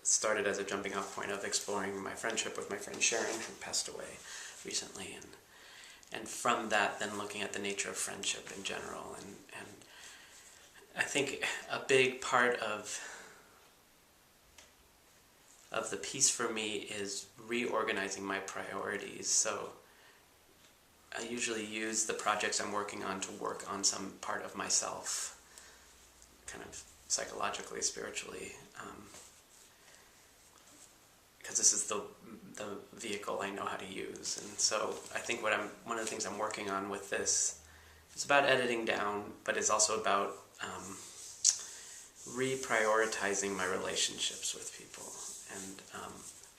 started as a jumping off point of exploring my friendship with my friend Sharon, who passed away recently, and from that then looking at the nature of friendship in general, and I think a big part of the piece for me is reorganizing my priorities. So I usually use the projects I'm working on to work on some part of myself, kind of psychologically, spiritually, because this is the vehicle I know how to use. And so I think one of the things I'm working on with this is about editing down, but it's also about reprioritizing my relationships with people, and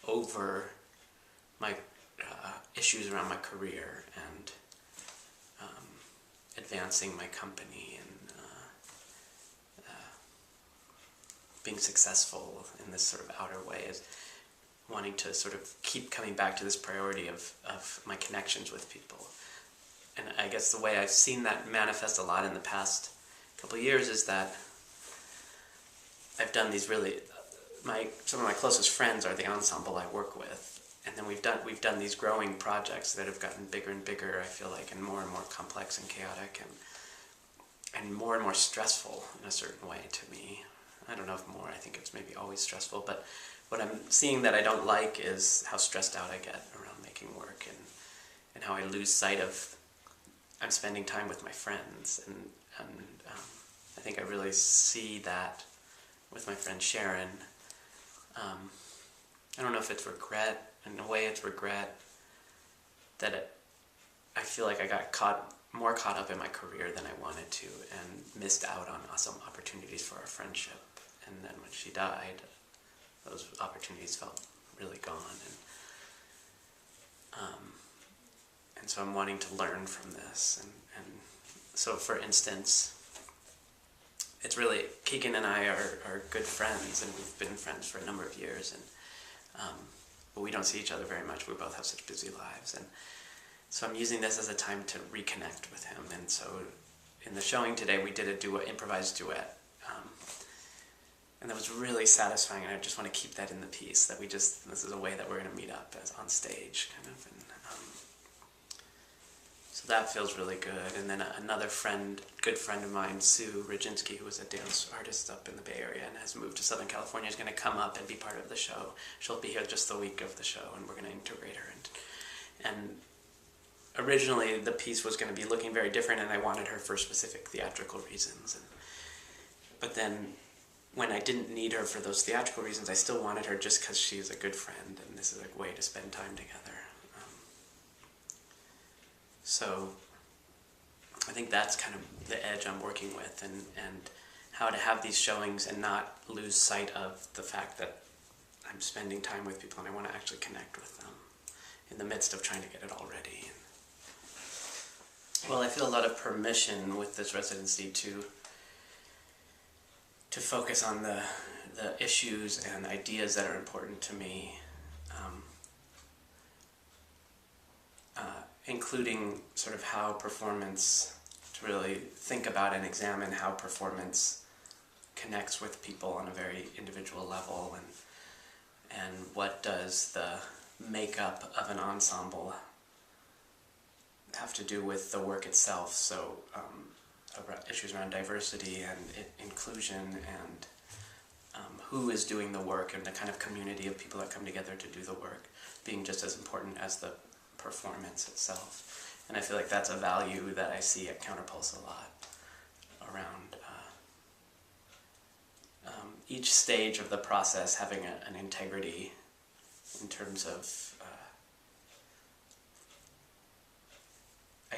over my issues around my career, and advancing my company, and being successful in this sort of outer way, is wanting to sort of keep coming back to this priority of my connections with people. And I guess the way I've seen that manifest a lot in the past couple of years is that I've done these really, some of my closest friends are the ensemble I work with, and then we've done these growing projects that have gotten bigger and bigger, I feel like, and more complex and chaotic, and more stressful in a certain way to me. I don't know if more, I think it's maybe always stressful, but what I'm seeing that I don't like is how stressed out I get around making work, and how I lose sight of, I'm spending time with my friends, and I think I really see that with my friend Sharon. I don't know if it's regret. In a way it's regret that I feel like I got more caught up in my career than I wanted to, and missed out on awesome opportunities for our friendship. And then when she died, those opportunities felt really gone. And so I'm wanting to learn from this. And so, for instance, it's really, Keegan and I are good friends, and we've been friends for a number of years, and but we don't see each other very much. We both have such busy lives, and so I'm using this as a time to reconnect with him. And so in the showing today, we did a improvised duet, and that was really satisfying, and I just want to keep that in the piece, that this is a way that we're going to meet up on stage, kind of, and so that feels really good. And then another good friend of mine, Sue Rajinsky, who was a dance artist up in the Bay Area and has moved to Southern California, is going to come up and be part of the show. She'll be here just the week of the show, and we're going to integrate her. And originally the piece was going to be looking very different, and I wanted her for specific theatrical reasons. But then when I didn't need her for those theatrical reasons, I still wanted her just because she's a good friend, and this is a way to spend time together. So I think that's kind of the edge I'm working with, and how to have these showings and not lose sight of the fact that I'm spending time with people and I want to actually connect with them in the midst of trying to get it all ready. Well, I feel a lot of permission with this residency to focus on the issues and ideas that are important to me, including sort of how performance, to really think about and examine how performance connects with people on a very individual level, and what does the makeup of an ensemble have to do with the work itself. So issues around diversity and inclusion, and who is doing the work, and the kind of community of people that come together to do the work being just as important as the performance itself. And I feel like that's a value that I see at CounterPULSE a lot, around each stage of the process having an integrity in terms of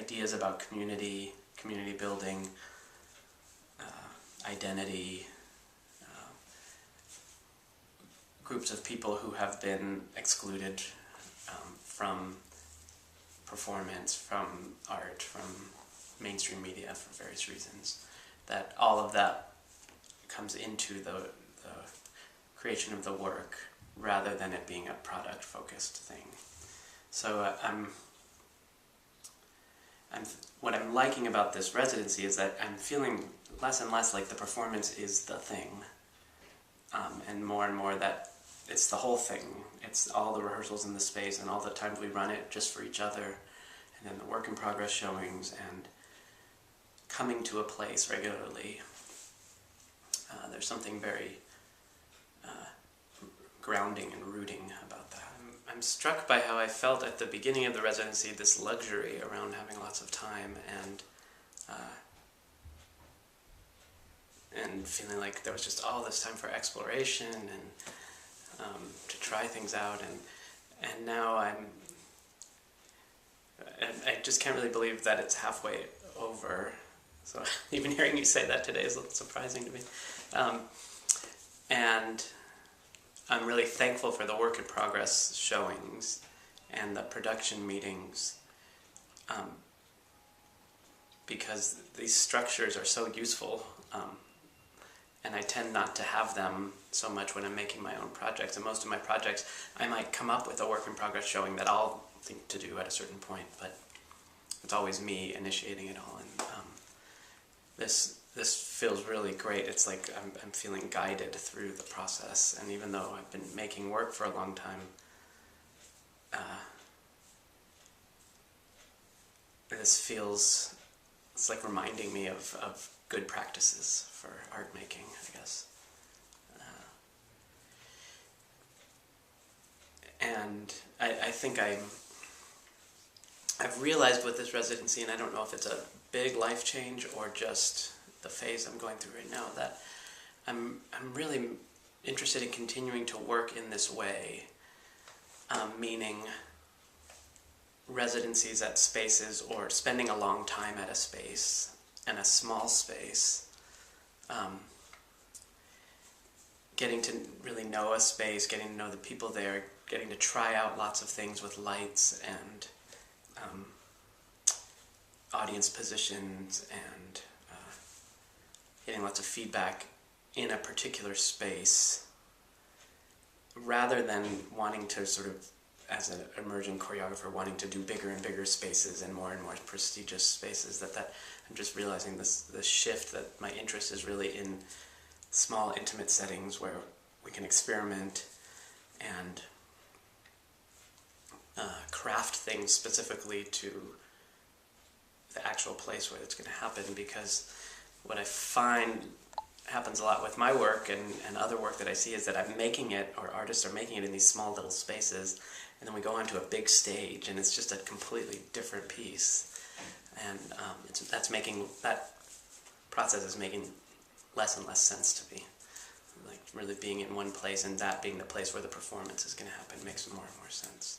ideas about community building, identity, groups of people who have been excluded from performance, from art, from mainstream media for various reasons, that all of that comes into the creation of the work, rather than it being a product-focused thing. So what I'm liking about this residency is that I'm feeling less and less like the performance is the thing, and more that it's the whole thing. It's all the rehearsals in the space and all the times we run it just for each other, and then the work in progress showings, and coming to a place regularly. There's something very grounding and rooting about that. I'm struck by how I felt at the beginning of the residency, this luxury around having lots of time and feeling like there was just all this time for exploration and to try things out, and now I just can't really believe that it's halfway over. So even hearing you say that today is a little surprising to me. And I'm really thankful for the work in progress showings and the production meetings, because these structures are so useful, and I tend not to have them so much when I'm making my own projects. And most of my projects, I might come up with a work in progress showing that I'll think to do at a certain point, but it's always me initiating it all. And this feels really great. It's like I'm feeling guided through the process, and even though I've been making work for a long time, this feels, it's like reminding me of good practices for art making, I guess. And I think I've realized with this residency, and I don't know if it's a big life change or just the phase I'm going through right now, that I'm really interested in continuing to work in this way, meaning residencies at spaces or spending a long time at a space, and a small space, getting to really know a space, getting to know the people there, getting to try out lots of things with lights and audience positions, and getting lots of feedback in a particular space, rather than wanting to sort of, as an emerging choreographer, wanting to do bigger and bigger spaces and more prestigious spaces. That I'm just realizing this shift, that my interest is really in small, intimate settings where we can experiment and craft things specifically to the actual place where it's going to happen. Because what I find happens a lot with my work and other work that I see is that I'm making it, or artists are making it, in these small little spaces, and then we go onto a big stage and it's just a completely different piece. And that process is making less and less sense to me. Like really being in one place, and that being the place where the performance is going to happen, makes more and more sense.